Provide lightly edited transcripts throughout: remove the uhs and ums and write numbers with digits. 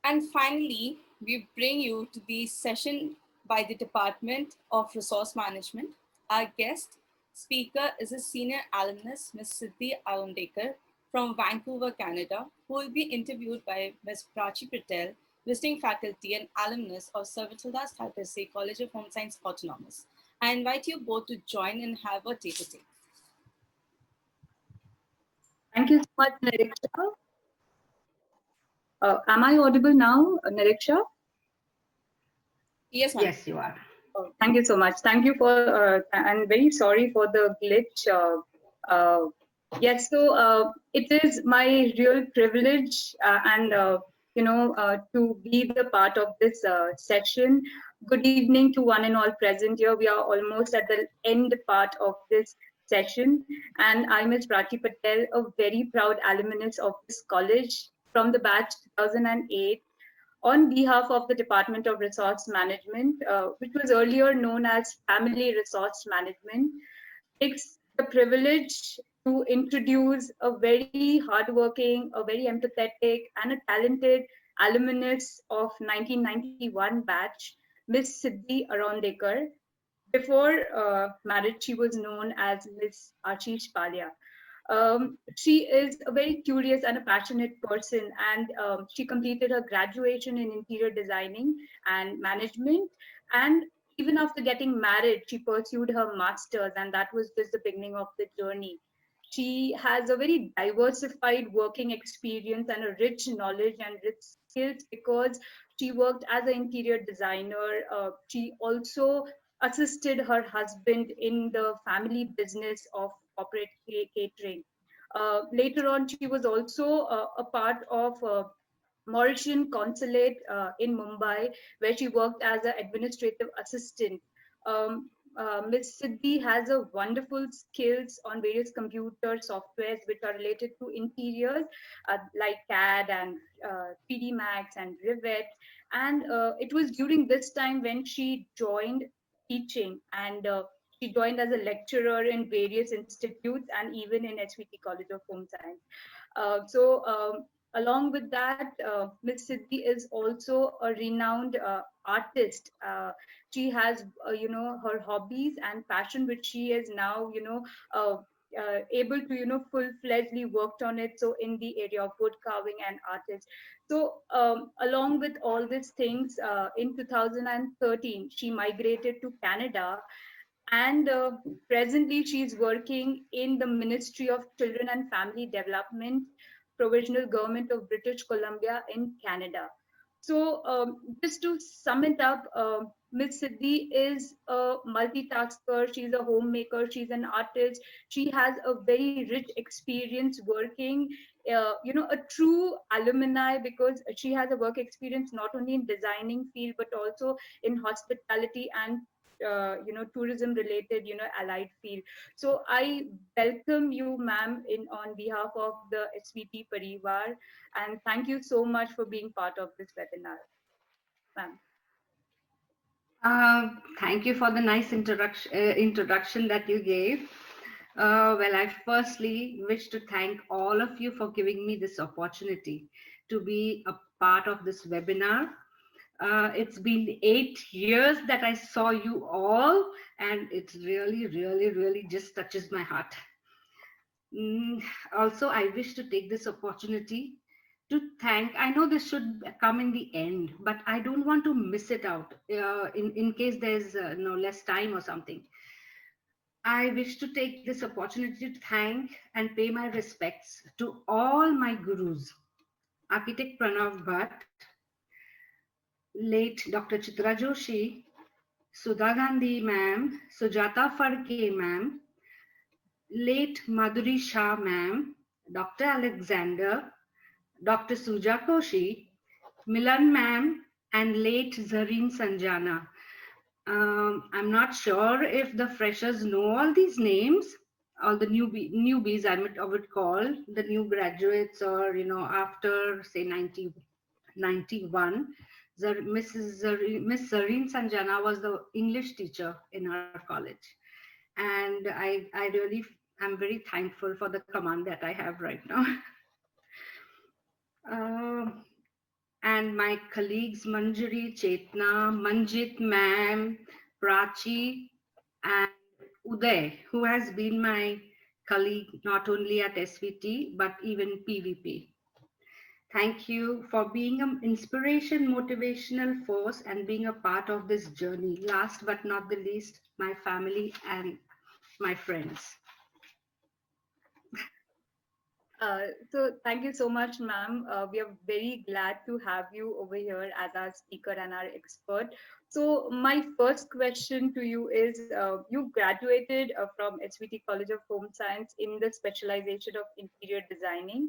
And finally, we bring you to the session by the Department of Resource Management. Our guest speaker is a senior alumnus, Ms. Sidhhi Arondekar from Vancouver, Canada, who will be interviewed by Ms. Prachee Patel, visiting faculty and alumnus of Sir Vithaldas Thackersey College of Home Science Autonomous. I invite you both to join and have a take-a-take. Thank you so much, Nariksha. Am I audible now, Nariksha? Yes, ma'am. Yes, you are. Oh, thank you so much. Thank you for, and very sorry for the glitch. Yes, so it is my real privilege to be the part of this session. Good evening to one and all present here. We are almost at the end part of this session, and I'm Ms. Prachee Patel, a very proud alumnus of this college from the batch 2008. On behalf of the Department of Resource Management, which was earlier known as Family Resource Management, takes the privilege to introduce a very hardworking, a very empathetic, and a talented alumnus of 1991 batch, Miss Sidhhi Arondekar. Before marriage, she was known as Miss Ashish Palia. She is a very curious and a passionate person, and she completed her graduation in interior designing and management. And even after getting married, she pursued her master's, and that was just the beginning of the journey. She has a very diversified working experience and a rich knowledge and rich skills because she worked as an interior designer. She also assisted her husband in the family business of corporate catering. Later on, she was also a part of Mauritian consulate in Mumbai, where she worked as an administrative assistant. Ms. Sidhhi has a wonderful skills on various computer softwares which are related to interiors, like CAD and 3D Max and Rivet. And it was during this time when she joined teaching, and she joined as a lecturer in various institutes and even in SVT College of Home Science. Along with that, Ms. Sidhhi is also a renowned artist. She has, her hobbies and passion, which she is now, able to, full-fledgedly worked on it. So in the area of wood carving and artist. So along with all these things, in 2013, she migrated to Canada, and presently she's working in the Ministry of Children and Family Development, Provincial Government of British Columbia in Canada. So just to sum it up, Ms. Sidhhi is a multitasker. She's a homemaker. She's an artist. She has a very rich experience working, a true alumni, because she has a work experience not only in designing field but also in hospitality and tourism related, allied field. So I welcome you, ma'am, in on behalf of the SVT Parivar, and thank you so much for being part of this webinar, ma'am. Thank you for the nice introduction that you gave. Well, I firstly wish to thank all of you for giving me this opportunity to be a part of this webinar. It's been 8 years that I saw you all, and it's really, really, really just touches my heart. Also, I wish to take this opportunity to thank. I know this should come in the end, but I don't want to miss it out in case there's no less time or something. I wish to take this opportunity to thank and pay my respects to all my gurus, Architect Pranav Bhatt, late Dr. Chitra Joshi, Sudha Gandhi ma'am, Sujata Farke ma'am, late Madhuri Shah ma'am, Dr. Alexander, Dr. Suja Koshi, Milan ma'am, and late Zareen Sanjana. I'm not sure if the freshers know all these names, all the newbies I would call, the new graduates, or, after say 91. Miss Zareen Sanjana was the English teacher in our college. And I really am very thankful for the command that I have right now. and my colleagues Manjari, Chetna, Manjit ma'am, Prachee, and Uday, who has been my colleague not only at SVT but even PVP. Thank you for being an inspiration, motivational force, and being a part of this journey. Last but not the least, my family and my friends. So thank you so much, ma'am. We are very glad to have you over here as our speaker and our expert. So my first question to you is, you graduated from SVT College of Home Science in the specialization of interior designing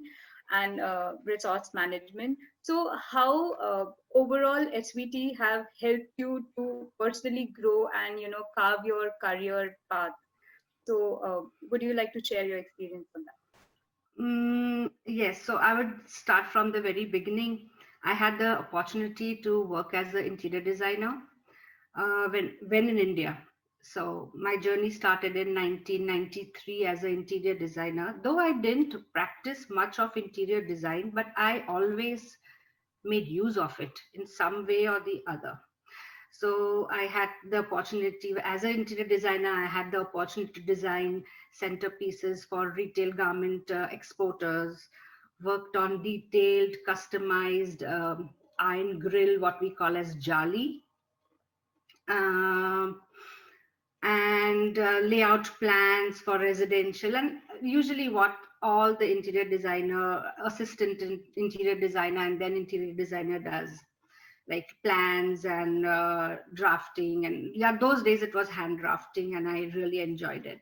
and resource management. So how overall SVT have helped you to personally grow and carve your career path? So would you like to share your experience on that? Yes, so I would start from the very beginning. I had the opportunity to work as an interior designer when in India. So my journey started in 1993 as an interior designer. Though I didn't practice much of interior design, but I always made use of it in some way or the other. So I had the opportunity as an interior designer, I had the opportunity to design centerpieces for retail garment exporters, worked on detailed, customized iron grill, what we call as jali, um, and layout plans for residential, and usually what all the interior designer, assistant interior designer, and then interior designer does, like plans and drafting. And yeah, those days it was hand drafting, and I really enjoyed it.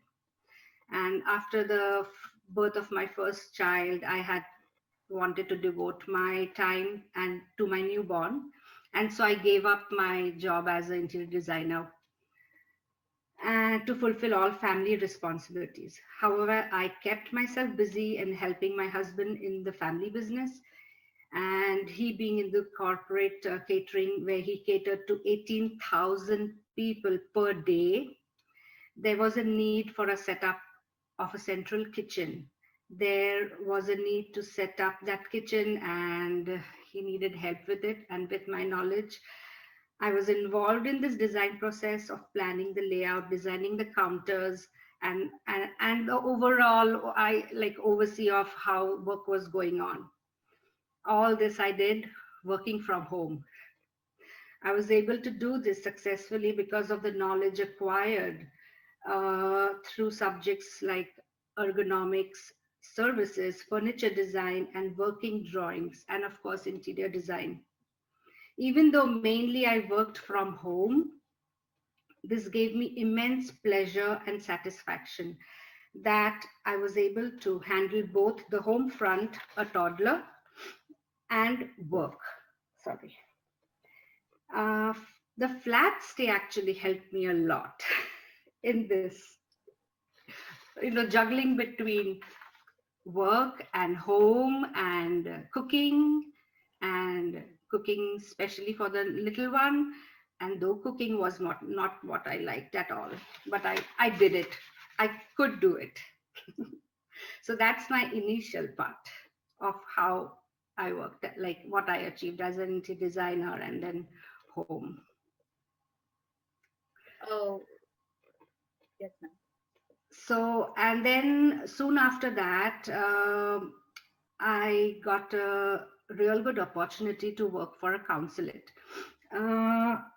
And after the birth of my first child, I had wanted to devote my time and to my newborn, and so I gave up my job as an interior designer and to fulfill all family responsibilities. However, I kept myself busy in helping my husband in the family business, and he being in the corporate catering, where he catered to 18,000 people per day. There was a need for a setup of a central kitchen. There was a need to set up that kitchen, and he needed help with it. And with my knowledge, I was involved in this design process of planning the layout, designing the counters, and the overall I like oversee of how work was going on. All this I did working from home. I was able to do this successfully because of the knowledge acquired through subjects like ergonomics, services, furniture design, and working drawings, and of course, interior design. Even though mainly I worked from home, this gave me immense pleasure and satisfaction that I was able to handle both the home front, a toddler, and work. Sorry. Uh, the flat stay actually helped me a lot in this, juggling between work and home and and cooking, especially for the little one. And though cooking was not what I liked at all, but I did it. I could do it. So that's my initial part of how I worked, like what I achieved as an interior designer and then home. Oh, yes, ma'am. So, and then soon after that, I got a real good opportunity to work for a consulate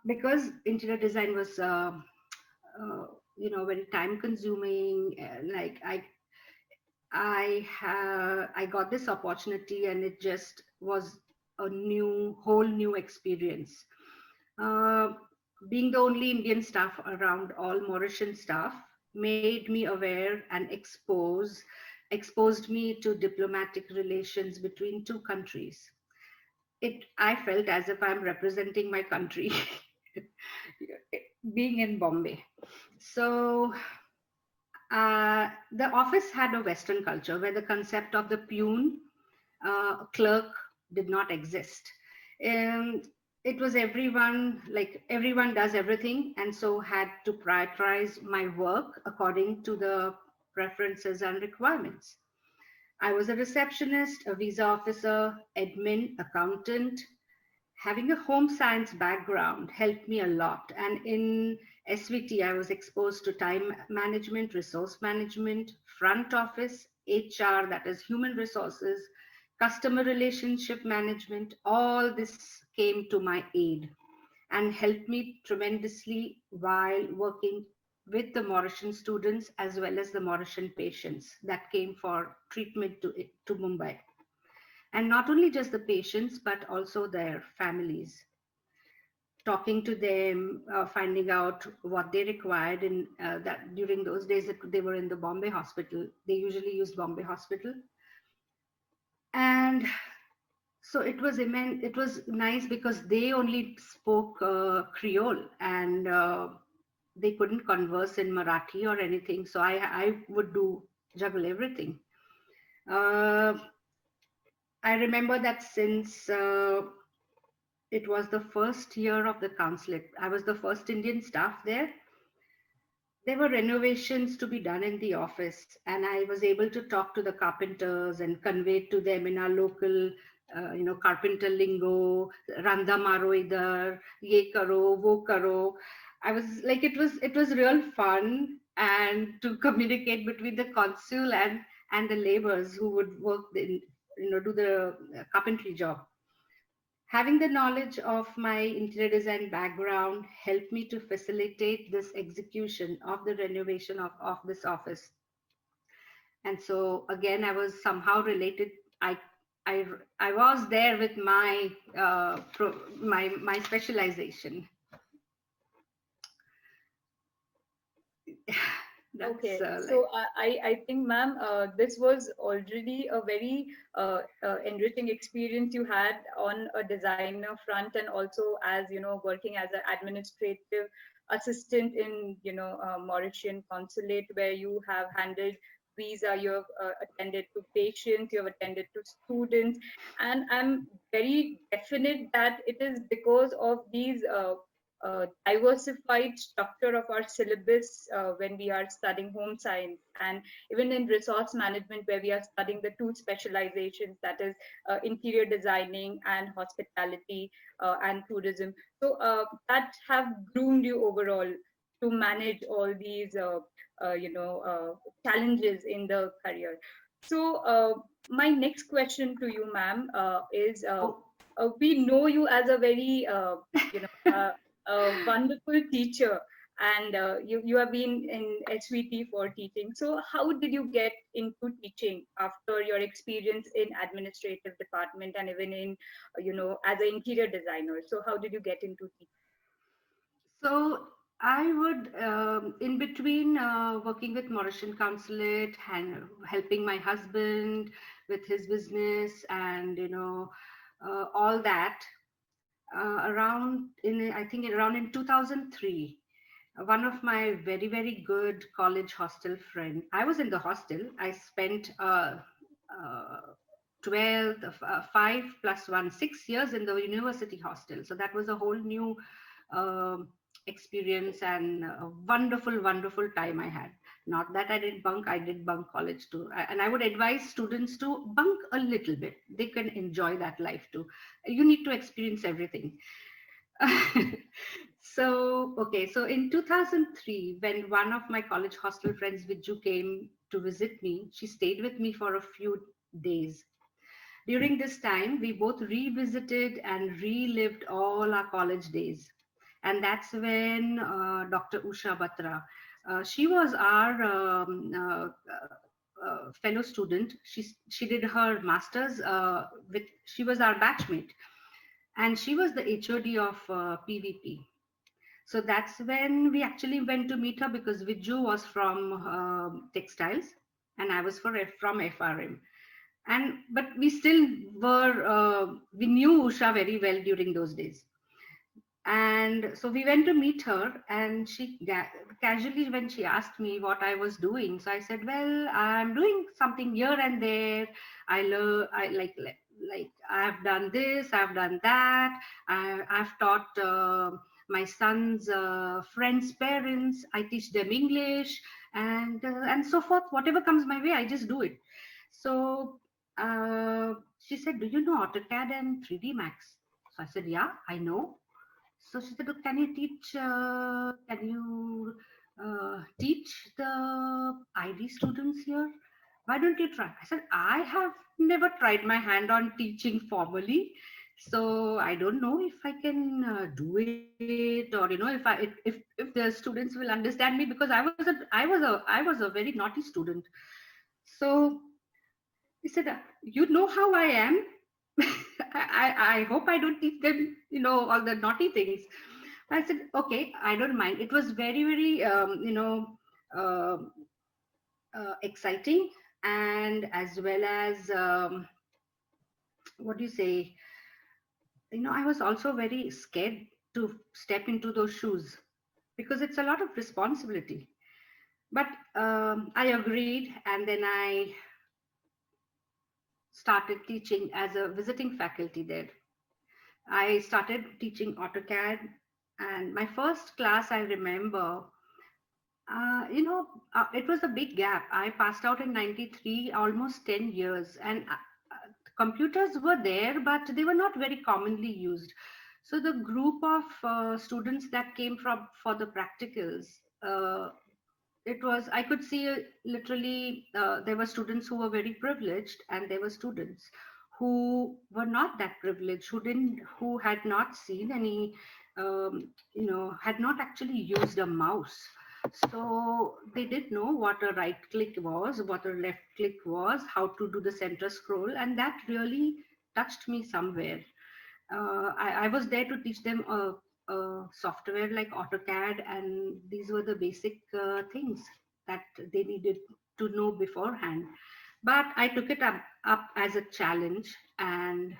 because interior design was, very time consuming. Like I got this opportunity, and it just was a whole new experience. Uh, Being the only Indian staff around all Mauritian staff made me aware and exposed me to diplomatic relations between two countries. I felt as if I'm representing my country being in Bombay. So the office had a Western culture where the concept of the peon, clerk, did not exist. And it was everyone does everything, and so had to prioritize my work according to the preferences and requirements. I was a receptionist, a visa officer, admin, accountant, having a home science background helped me a lot. And in SVT, I was exposed to time management, resource management, front office, HR, that is human resources, customer relationship management. All this came to my aid and helped me tremendously while working with the Mauritian students as well as the Mauritian patients that came for treatment to Mumbai. And not only just the patients, but also their families. Talking to them, finding out what they required in that during those days that they were in the Bombay hospital. They usually used Bombay hospital. And so it was immense. It was nice because they only spoke Creole, and they couldn't converse in Marathi or anything. So I would juggle everything. Uh, I remember that since it was the first year of the consulate, I was the first Indian staff there. There were renovations to be done in the office, and I was able to talk to the carpenters and convey to them in our local, carpenter lingo, "Randa maro idhar, ye karo, wo karo." I was like, it was real fun, and to communicate between the consul and the laborers who would work in, do the carpentry job. Having the knowledge of my interior design background helped me to facilitate this execution of the renovation of this office. And so again, I was somehow related. I, I was there with my my specialization. Okay, so I think, ma'am, this was already a very enriching experience you had on a designer front, and also as working as an administrative assistant in Mauritian consulate, where you have handled visa, you have attended to patients, you have attended to students, and I'm very definite that it is because of these diversified structure of our syllabus when we are studying home science, and even in resource management where we are studying the two specializations, that is interior designing and hospitality and tourism. So that have groomed you overall to manage all these challenges in the career. So my next question to you, ma'am, is we know you as a very you know a wonderful teacher, and you have been in SVT for teaching. So how did you get into teaching after your experience in administrative department and even in as an interior designer? So how did you get into teaching? So I would, in between working with Mauritian consulate and helping my husband with his business, and all that, I think around in 2003, one of my very, very good college hostel friend. I was in the hostel. I spent 12, 5 plus 1, 6 years in the university hostel. So that was a whole new um experience, and a wonderful, wonderful time I had. Not that I did bunk, I did bunk college too. And I would advise students to bunk a little bit. They can enjoy that life too. You need to experience everything. So in 2003, when one of my college hostel friends, Viju, came to visit me, she stayed with me for a few days. During this time, we both revisited and relived all our college days. And that's when Dr. Usha Batra, she was our fellow student. She did her master's she was our batchmate, and she was the HOD of PVP. So that's when we actually went to meet her, because Viju was from textiles and I was from FRM. And but we still were we knew Usha very well during those days. And so we went to meet her, and she casually, when she asked me what I was doing, so I said, well, I'm doing something here and there. I learn, I like I've done this, I've done that. I've taught my son's friends' parents. I teach them English, and so forth. Whatever comes my way, I just do it. So she said, do you know AutoCAD and 3D Max? So I said, yeah, I know. So she said, "Oh, can you teach the ID students here? Why don't you try?" I said, I have never tried my hand on teaching formally. So I don't know if I can do it, or if the students will understand me, because I was a very naughty student. So he said, "You know how I am. I hope I don't teach them, all the naughty things." I said, "Okay, I don't mind." It was very, very, uh, exciting, and as well as, what do you say? I was also very scared to step into those shoes because it's a lot of responsibility. But I agreed, and then I started teaching as a visiting faculty there. I started teaching AutoCAD, and my first class I remember, it was a big gap. I passed out in 93, almost 10 years, and computers were there, but they were not very commonly used. So the group of students that came from for the practicals, it was, I could see literally, there were students who were very privileged, and there were students who were not that privileged, who had not seen any, had not actually used a mouse. So they didn't know what a right click was, what a left click was, how to do the center scroll, and that really touched me somewhere. I was there to teach them a software like AutoCAD, and these were the basic things that they needed to know beforehand. But I took it up as a challenge, and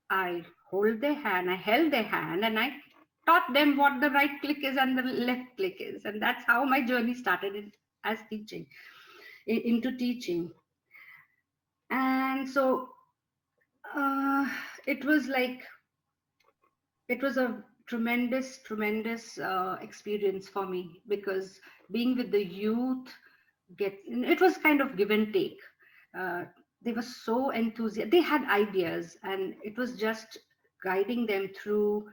I held their hand, and I taught them what the right click is and the left click is, and that's how my journey started as teaching, into teaching. And so uh, it was like it was a tremendous experience for me, because being with the youth, it was kind of give and take. uh, they were so enthusiastic, they had ideas, and it was just guiding them through.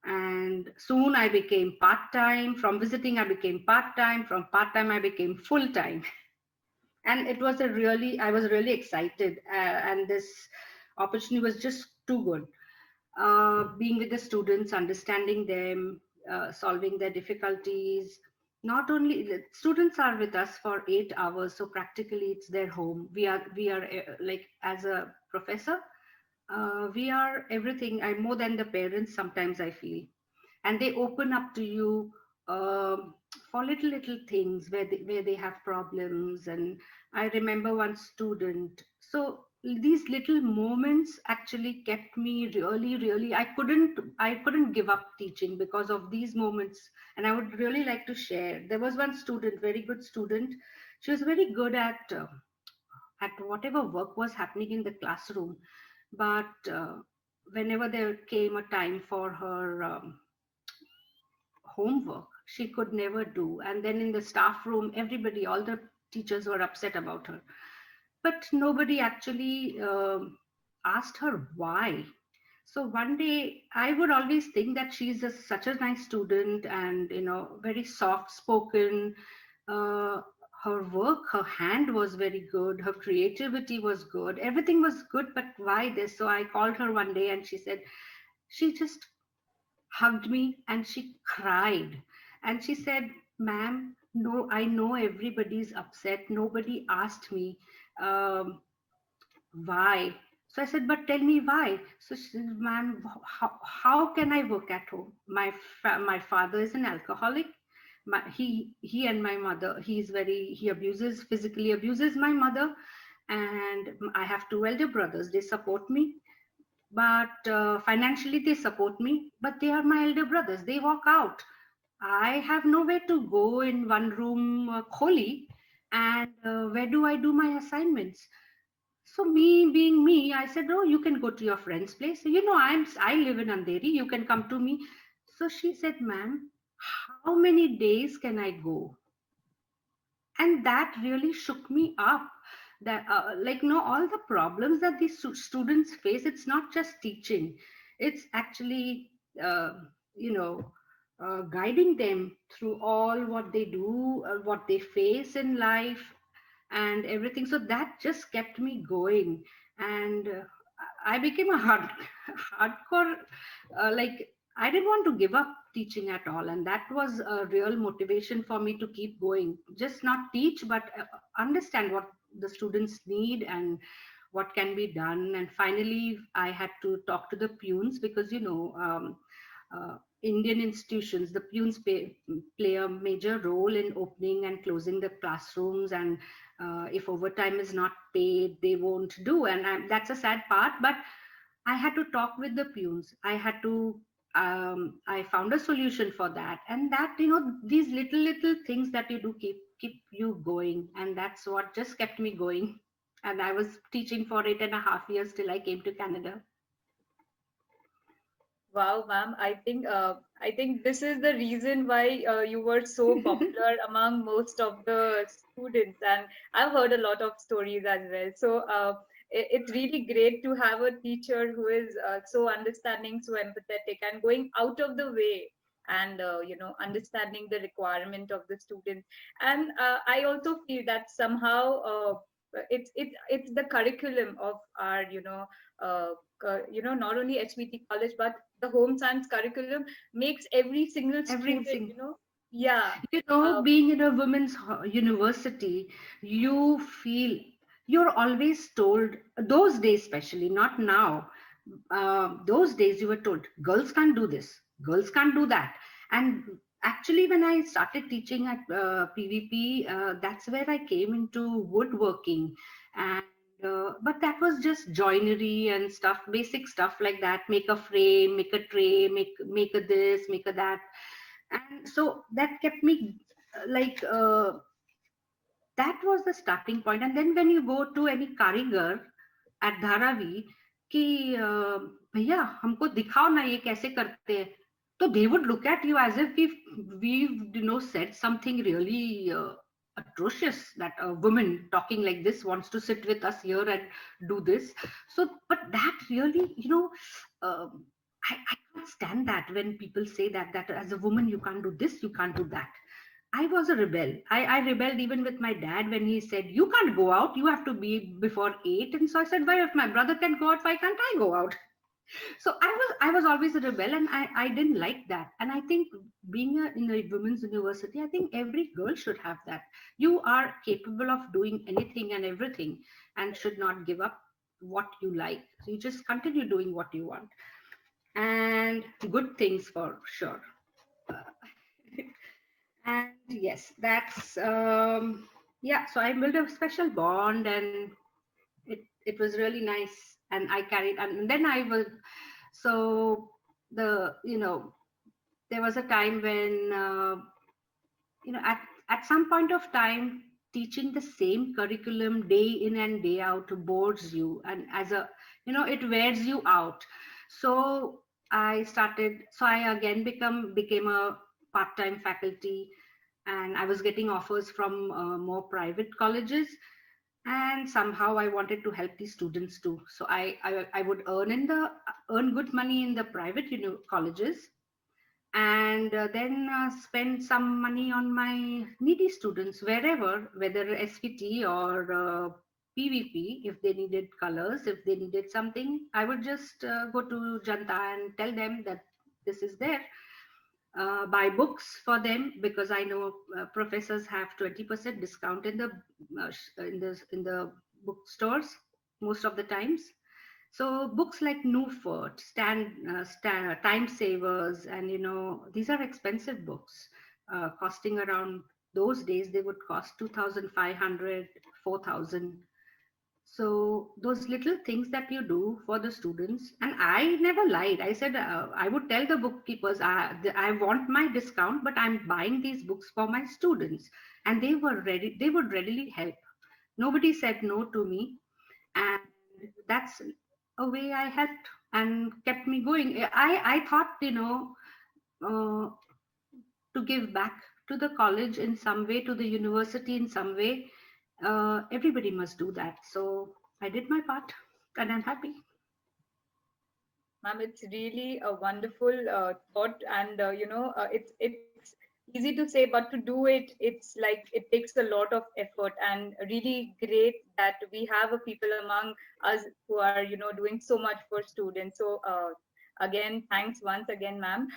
And soon I became part-time. From visiting I became part-time. From part-time I became full-time. And I was really excited, and this opportunity was just too good. Being with the students, understanding them, solving their difficulties. Not only students are with us for 8 hours, so practically it's their home. We are like, as a professor, we are everything. I'm more than the parents sometimes, I feel. And they open up to you, for little things where they have problems. And I remember one student. So these little moments actually kept me really. I couldn't give up teaching because of these moments. And I would really like to share. There was one student, very good student. She was very good at whatever work was happening in the classroom. But whenever there came a time for her homework, she could never do. And then in the staff room, everybody, all the teachers were upset about her. But nobody actually asked her why. So one day, I would always think that she's such a nice student, and very soft spoken. Uh, Her work, her hand was very good, her creativity was good, everything was good. But why this? So I called her one day, and she said, she just hugged me and she cried. And she said, "Ma'am, no, I know everybody's upset. Nobody asked me why." So I said, "But tell me why." So she said, "Ma'am, how can I work at home? My father is an alcoholic. He and my mother, he physically abuses my mother. And I have two elder brothers. They support me, but financially they support me, but they are my elder brothers. They walk out. I have nowhere to go in one room, kholi. And where do I do my assignments?" So me being me, I said, "Oh, you can go to your friend's place. I live in Andheri. You can come to me." So she said, "Ma'am, how many days can I go?" And that really shook me up. That, like, all the problems that these students face, it's not just teaching. It's actually, you know, guiding them through all what they do, what they face in life, and everything. So that just kept me going, and I became a hardcore, like, I didn't want to give up teaching at all, and that was a real motivation for me to keep going. Just not teach, but understand what the students need and what can be done. And finally, I had to talk to the peons, because Indian institutions, the peons play a major role in opening and closing the classrooms, and if overtime is not paid, they won't do. And that's a sad part, but I had to talk with the peons. I found a solution for that, and that, these little things that you do keep you going, and that's what just kept me going. And I was teaching for 8.5 years till I came to Canada. Wow, ma'am. I think this is the reason why you were so popular among most of the students, and I've heard a lot of stories as well. So it's really great to have a teacher who is so understanding, so empathetic, and going out of the way, and understanding the requirement of the students. And I also feel that somehow it's the curriculum of our not only HVT college, but the home science curriculum makes every single student, Everything. yeah. uh, Being in a women's university, you feel you're always told, those days especially, not now. Those days you were told girls can't do this, girls can't do that. And actually, when I started teaching at PVP, that's where I came into woodworking. And but that was just joinery and stuff, basic stuff like that. Make a frame, make a tray, make a this, make a that. And so that kept me like, that was the starting point. And then when you go to any karigar at Dharavi कि भैया हमको दिखाओ ना ये कैसे करते हैं, so they would look at you as if we've said something really atrocious, that a woman talking like this wants to sit with us here and do this. So but that really, I can't stand that when people say that as a woman you can't do this, you can't do that. I was a rebel. I rebelled even with my dad when he said, "You can't go out. You have to be before 8." And so I said, "Why, if my brother can go out, why can't I go out?" So I was always a rebel, and I didn't like that. And I think being in a women's university, I think every girl should have that. You are capable of doing anything and everything, and should not give up what you like. So you just continue doing what you want, and good things for sure. And yes, that's yeah. So I built a special bond, and it was really nice. And I carried, and then I was, so the there was a time when at some point of time, teaching the same curriculum day in and day out bores you, and as a it wears you out. So I again became a part-time faculty, and I was getting offers from more private colleges, and somehow I wanted to help these students too. So I would earn good money in the private colleges, and then spend some money on my needy students wherever, whether SVT or PVP. If they needed colors, if they needed something, I would just go to Janta and tell them that this is there. Buy books for them, because I know professors have 20% discount in the bookstores most of the times. So books like Newfort, Time Savers, and these are expensive books, costing around, those days they would cost 2,500, 4,000. So those little things that you do for the students, and I never lied. I said, I would tell the bookkeepers, I want my discount, but I'm buying these books for my students, and they were ready. They would readily help. Nobody said no to me, and that's a way I helped and kept me going. I thought, uh, to give back to the college in some way, to the university in some way. Everybody must do that. So I did my part, and I'm happy. Ma'am, it's really a wonderful thought, and it's easy to say, but to do it, it's like it takes a lot of effort, and really great that we have a people among us who are doing so much for students. So again, thanks once again, ma'am.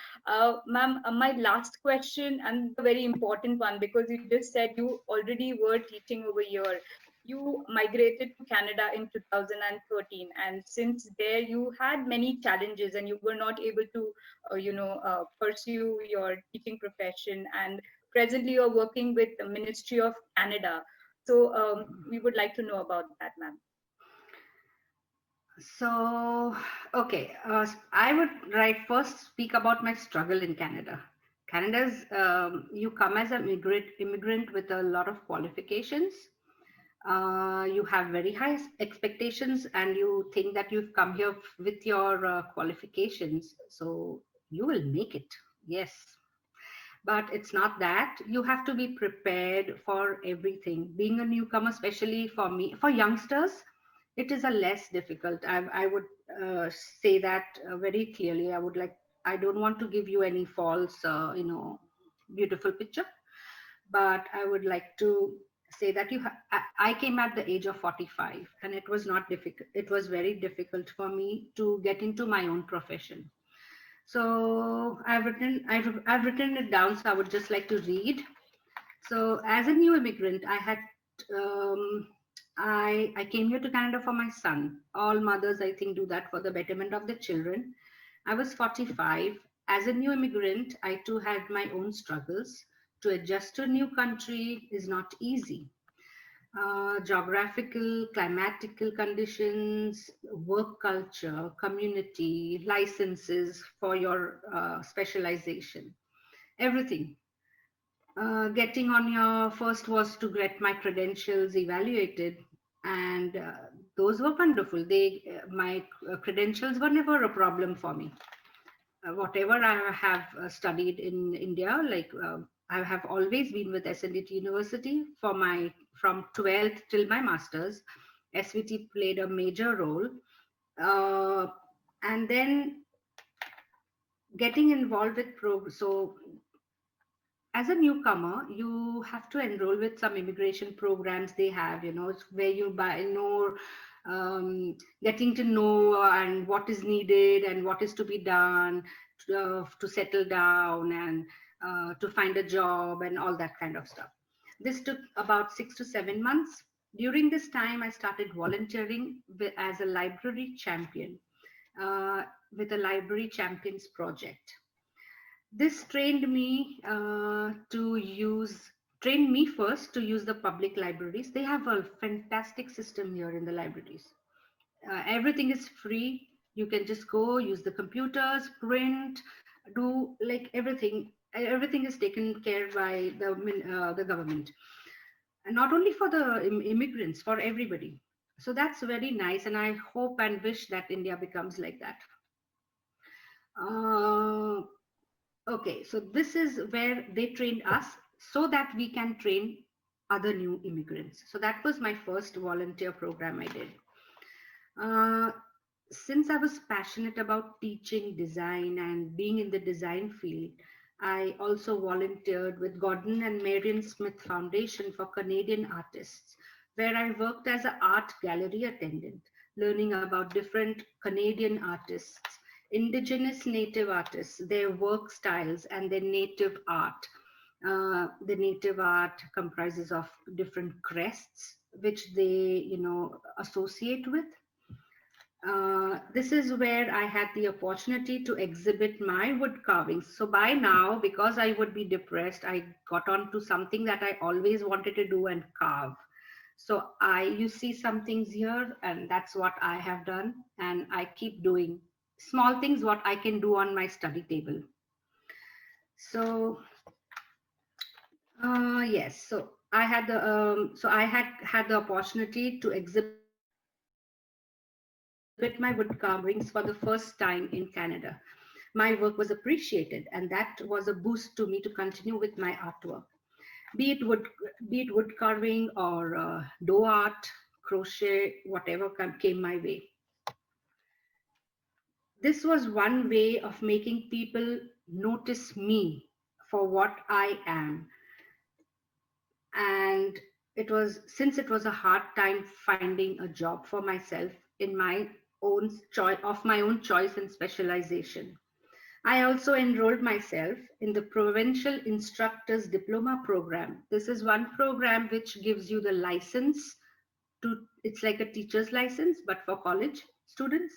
Ma'am, my last question, and the very important one, because you just said you already were teaching over here. You migrated to Canada in 2013, and since there you had many challenges, and you were not able to, pursue your teaching profession. And presently, you're working with the Ministry of Canada. So we would like to know about that, ma'am. So, okay, I would first speak about my struggle in Canada. Canada's, you come as an immigrant with a lot of qualifications. You have very high expectations, and you think that you've come here with your qualifications, so you will make it. Yes, but it's not that. You have to be prepared for everything. Being a newcomer, especially for me, for youngsters, it is a less difficult. I would say that very clearly. I don't want to give you any false, beautiful picture, but I would like to say that I came at the age of 45, and it was not difficult. It was very difficult for me to get into my own profession. So I've written it down. So I would just like to read. So as a new immigrant, um, I came here to Canada for my son. All mothers, I think, do that for the betterment of the children. I was 45. As a new immigrant, I too had my own struggles. To adjust to a new country is not easy. Geographical, climatical conditions, work culture, community, licenses for your specialization, everything. Getting on your first was to get my credentials evaluated, and those were wonderful. My credentials were never a problem for me. Whatever I have studied in India, I have always been with SVT University for my from 12th till my masters. SVT played a major role, uh, and then getting involved with so as a newcomer, you have to enroll with some immigration programs they have, it's where you getting to know and what is needed and what is to be done to settle down and to find a job and all that kind of stuff. This took about 6 to 7 months. During this time, I started volunteering as a library champion with a library champions project. This trained me first to use the public libraries. They have a fantastic system here in the libraries. Everything is free. You can just go use the computers, print, do like everything. Everything is taken care by the government, and not only for the immigrants, for everybody. So that's very nice, and I hope and wish that India becomes like that. Uh, Okay, so this is where they trained us so that we can train other new immigrants. So that was my first volunteer program I did. Uh, since I was passionate about teaching design and being in the design field, I also volunteered with Gordon and Marion Smith Foundation for Canadian Artists, where I worked as an art gallery attendant, learning about different Canadian artists, indigenous native artists, their work styles, and their native art. The native art comprises of different crests, which they, associate with. This is where I had the opportunity to exhibit my wood carvings. So by now, because I would be depressed, I got on to something that I always wanted to do and carve. So you see some things here, and that's what I have done, and I keep doing small things what I can do on my study table. So yes, I had the opportunity to exhibit my wood carvings for the first time in Canada. My work was appreciated, and that was a boost to me to continue with my artwork. Be it wood carving or dough art, crochet, whatever came my way. this was one way of making people notice me for what I am. And since it was a hard time finding a job for myself in my own choice, of my own choice and specialization, I also enrolled myself in the Provincial Instructors Diploma program. This is one program which gives you the license it's like a teacher's license, but for college students.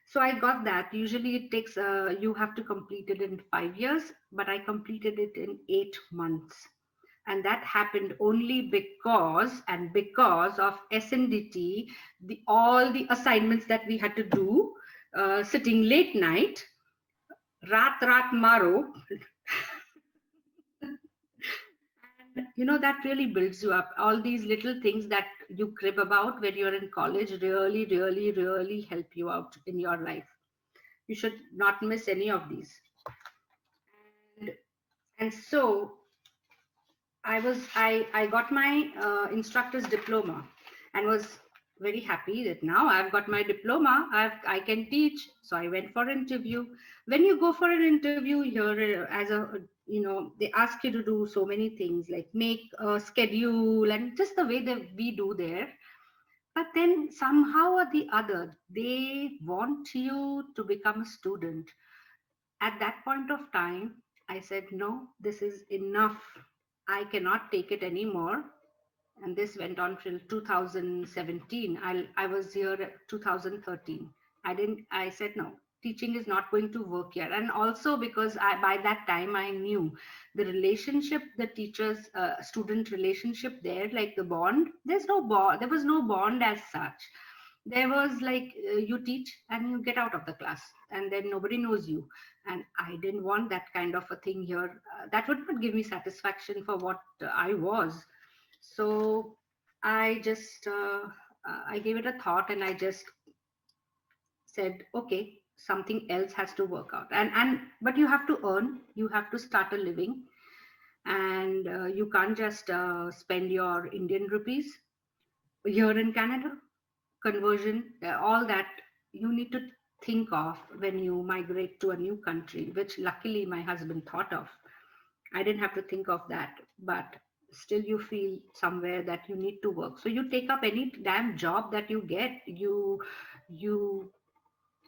So I got that. Usually it takes, you have to complete it in 5 years, but I completed it in 8 months. And that happened only because of SNDT, all the assignments that we had to do, sitting late night, rat maro. And that really builds you up. All these little things that you crib about when you're in college really help you out in your life. You should not miss any of these. And so I got my instructor's diploma and was very happy that now I've got my diploma, I can teach. So I went for an interview. When you go for an interview here, as a they ask you to do so many things, like make a schedule and just the way that we do there. But then somehow or the other, they want you to become a student. At that point of time, I said, no, this is enough. I cannot take it anymore. And this went on till 2017. I was here 2013. I said, no, teaching is not going to work here. And also because by that time I knew the relationship, the teachers student relationship there, like the bond, there was no bond as such. There was like you teach and you get out of the class and then nobody knows you. And I didn't want that kind of a thing here. That would not give me satisfaction for what I was. So I just I gave it a thought and I just said, okay, something else has to work out. But you have to earn, you have to start a living, and you can't just spend your Indian rupees here in Canada. Conversion, all that you need to think of when you migrate to a new country, which luckily my husband thought of. I didn't have to think of that, but still you feel somewhere that you need to work. So you take up any damn job that you get.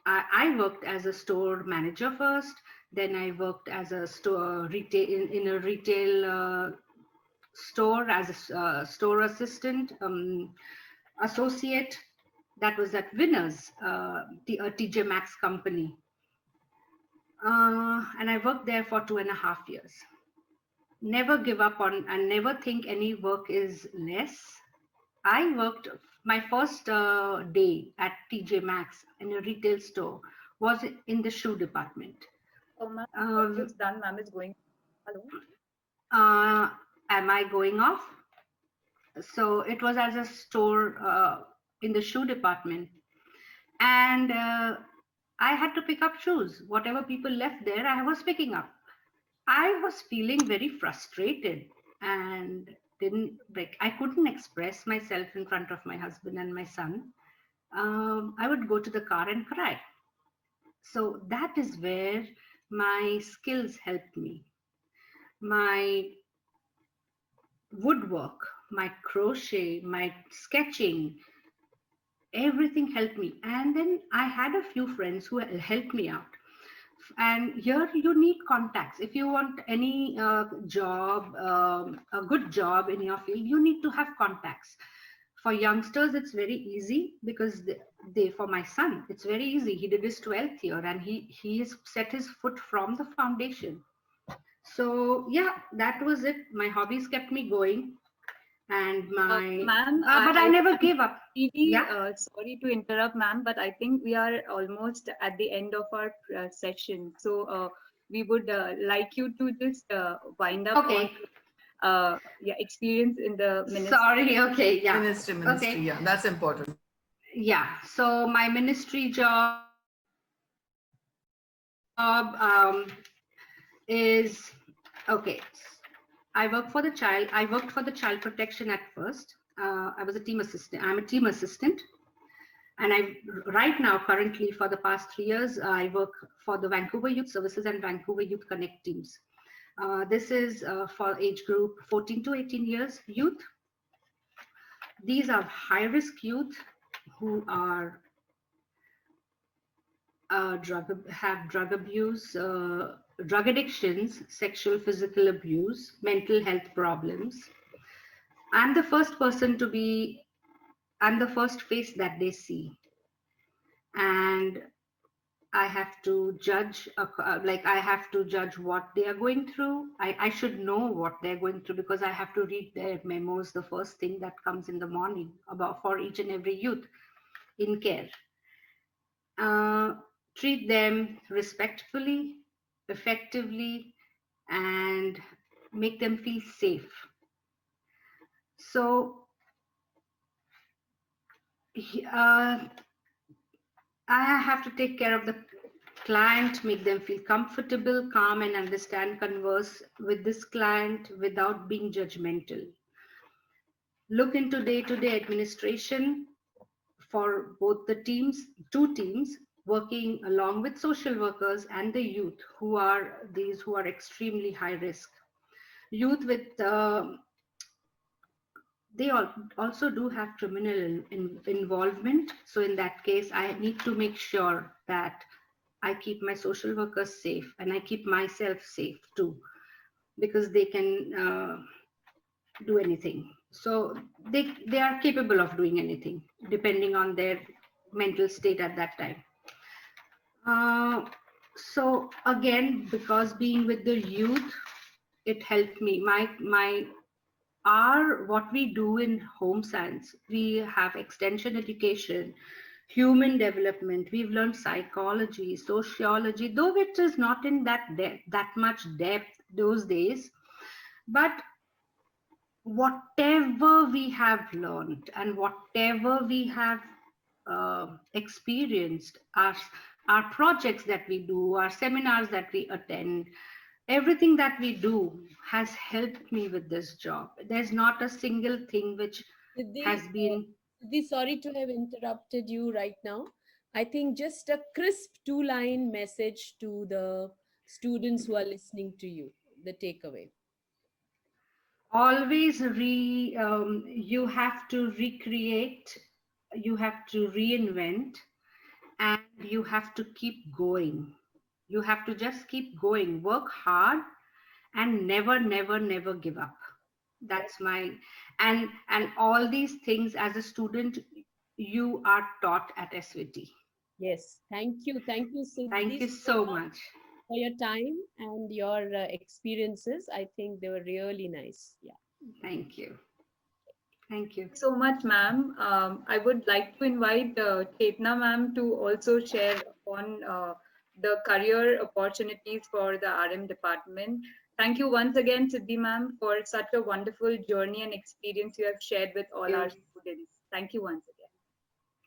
I worked as a store manager first, then I worked as a store retail in a retail store as a store assistant, associate. That was at Winners, a TJ Maxx company. And I worked there for 2.5 years. Never give up on and never think any work is less. I worked my first day at TJ Maxx in a retail store was in the shoe department. Oh, ma'am, it's done. Ma'am is going. Hello. Am I going off? So it was as a store in the shoe department. And I had to pick up shoes. Whatever people left there, I was picking up. I was feeling very frustrated and I couldn't express myself in front of my husband and my son. I would go to the car and cry. So that is where my skills helped me. My woodwork, my crochet, my sketching, everything helped me. And then I had a few friends who helped me out. And here you need contacts. If you want any job, a good job in your field, you need to have contacts. For youngsters, it's very easy because for my son, it's very easy. He did his 12th year and he has set his foot from the foundation. So yeah, that was it. My hobbies kept me going. And my ma'am, but I never gave up. Yeah. Sorry to interrupt, ma'am, but I think we are almost at the end of our session. So we would like you to just wind up on experience in the ministry. Sorry, okay, yeah. Ministry, okay. Yeah, that's important. Yeah, so my ministry job is, okay. I worked for the child protection at first. I was a team assistant. I'm a team assistant. And right now, currently, for the past 3 years, I work for the Vancouver Youth Services and Vancouver Youth Connect teams. This is for age group 14 to 18 years youth. These are high-risk youth who are have drug abuse, drug addictions, sexual, physical abuse, mental health problems. I'm the first face that they see. And I have to judge, I have to judge what they are going through. I should know what they're going through because I have to read their memos the first thing that comes in the morning for each and every youth in care. Treat them respectfully, effectively, and make them feel safe. So I have to take care of the client, make them feel comfortable, calm, and understand, converse with this client without being judgmental. Look into day-to-day administration for both the teams, two teams, working along with social workers and the youth who are extremely high risk. Youth with they also do have criminal involvement. So in that case, I need to make sure that I keep my social workers safe and I keep myself safe too, because they can do anything. So they are capable of doing anything depending on their mental state at that time. So again, because being with the youth, it helped me. What we do in home science, we have extension education, human development. We've learned psychology, sociology, though it is not in that much depth those days. But whatever we have learned and whatever we have experienced, our projects that we do, our seminars that we attend, everything that we do has helped me with this job. There's not a single thing which has been... Sidhhi, sorry to have interrupted you right now. I think just a crisp 2-line message to the students who are listening to you, the takeaway. Always you have to recreate, you have to reinvent, and you have to keep going. You have to just keep going, work hard, and never give up. That's my... and all these things as a student you are taught at SVT. Yes, thank you, Sidhhi. Thank you so much for your time and your experiences. I think they were really nice. Yeah. Thank you. Thank you so much, ma'am. I would like to invite Chetna ma'am to also share on the career opportunities for the RM department. Thank you once again, Sidhhi ma'am, for such a wonderful journey and experience you have shared with all our students. Thank you once again.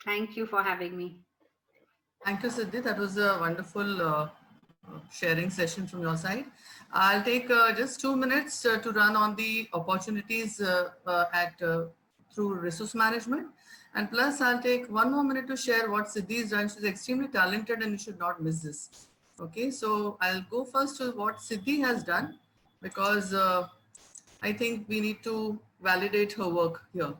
Thank you for having me. Thank you, Sidhhi. That was a wonderful sharing session from your side. I'll take just 2 minutes to run on the opportunities through resource management. And plus, I'll take 1 more minute to share what Sidhhi has done. She's extremely talented and you should not miss this. Okay, so I'll go first to what Sidhhi has done because I think we need to validate her work here.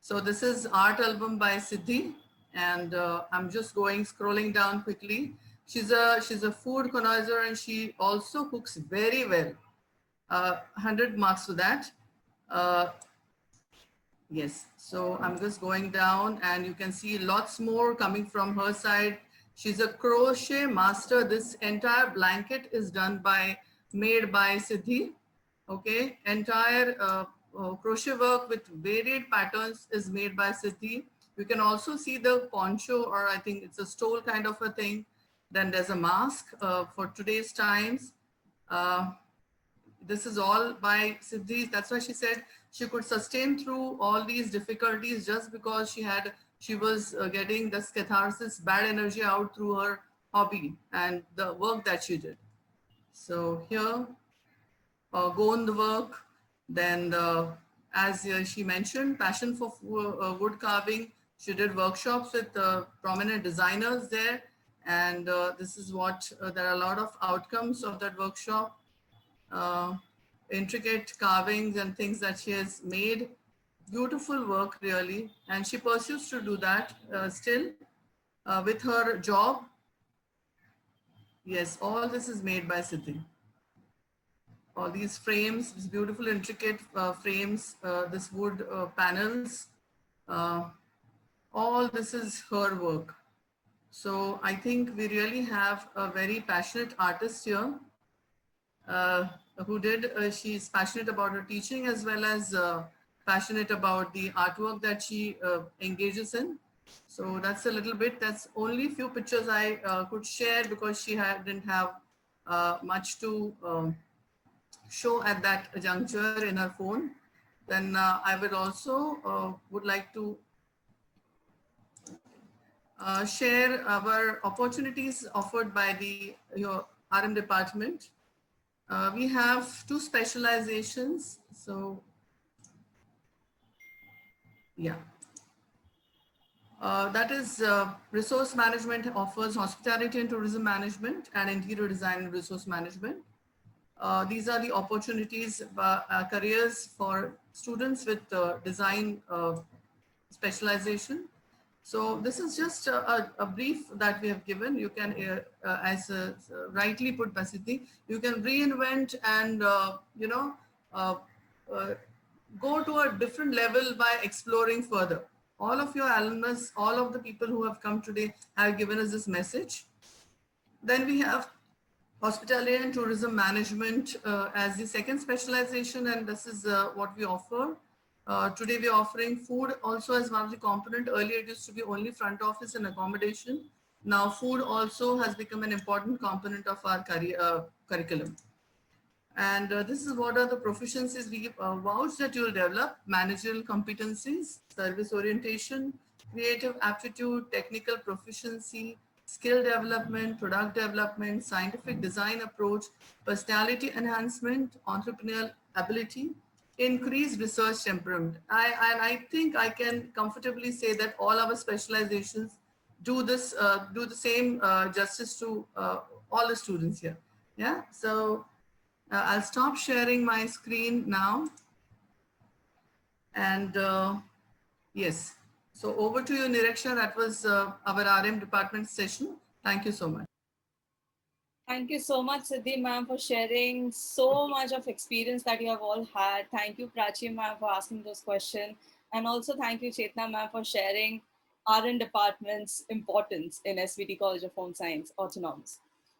So this is art album by Sidhhi. And I'm just scrolling down quickly. She's a food connoisseur and she also cooks very well. 100 marks for that. Yes, so I'm just going down and you can see lots more coming from her side. She's a crochet master. This entire blanket is made by Sidhhi. Okay, entire crochet work with varied patterns is made by Sidhhi. You can also see the poncho, or I think it's a stole kind of a thing. Then there's a mask for today's times. This is all by Sidhhi. That's why she said she could sustain through all these difficulties just because she was getting this catharsis, bad energy out through her hobby and the work that she did. So here, Gond work, then as she mentioned, passion for wood carving, She did workshops with prominent designers there, and this is what there are a lot of outcomes of that workshop. Intricate carvings and things that she has made. Beautiful work, really, and she pursues to do that still with her job. Yes, all this is made by Sidhhi. All these frames, these beautiful intricate frames, this wood panels, uh, all this is her work. So I think we really have a very passionate artist here uh, she's passionate about her teaching as well as passionate about the artwork that she engages in. So that's a little bit, that's only few pictures I could share because she didn't have much to show at that juncture in her phone. Then I would also would like to share our opportunities offered by the RM department. We have 2 specializations. So, yeah. That is resource management offers hospitality and tourism management and interior design and resource management. These are the opportunities, careers for students with design specialization. So this is just a brief that we have given. You can, as rightly put by Sidhhi, you can reinvent and, go to a different level by exploring further. All of your alumnus, all of the people who have come today have given us this message. Then we have hospitality and tourism management as the second specialization, and this is what we offer. Today we are offering food also as one of the component. Earlier it used to be only front office and accommodation. Now food also has become an important component of our curriculum. And this is what are the proficiencies we vouch that you will develop: managerial competencies, service orientation, creative aptitude, technical proficiency, skill development, product development, scientific design approach, personality enhancement, entrepreneurial ability, increased research temperament. I think I can comfortably say that all our specializations do this, do the same justice to all the students here. Yeah, so I'll stop sharing my screen now. And yes, so over to you, Niraksha. That was our RM department session. Thank you so much. Thank you so much, Sidhhi ma'am, for sharing so much of experience that you have all had. Thank you, Prachee ma'am, for asking those questions. And also thank you, Chetna ma'am, for sharing RN department's importance in SVT College of Home Science Autonomous.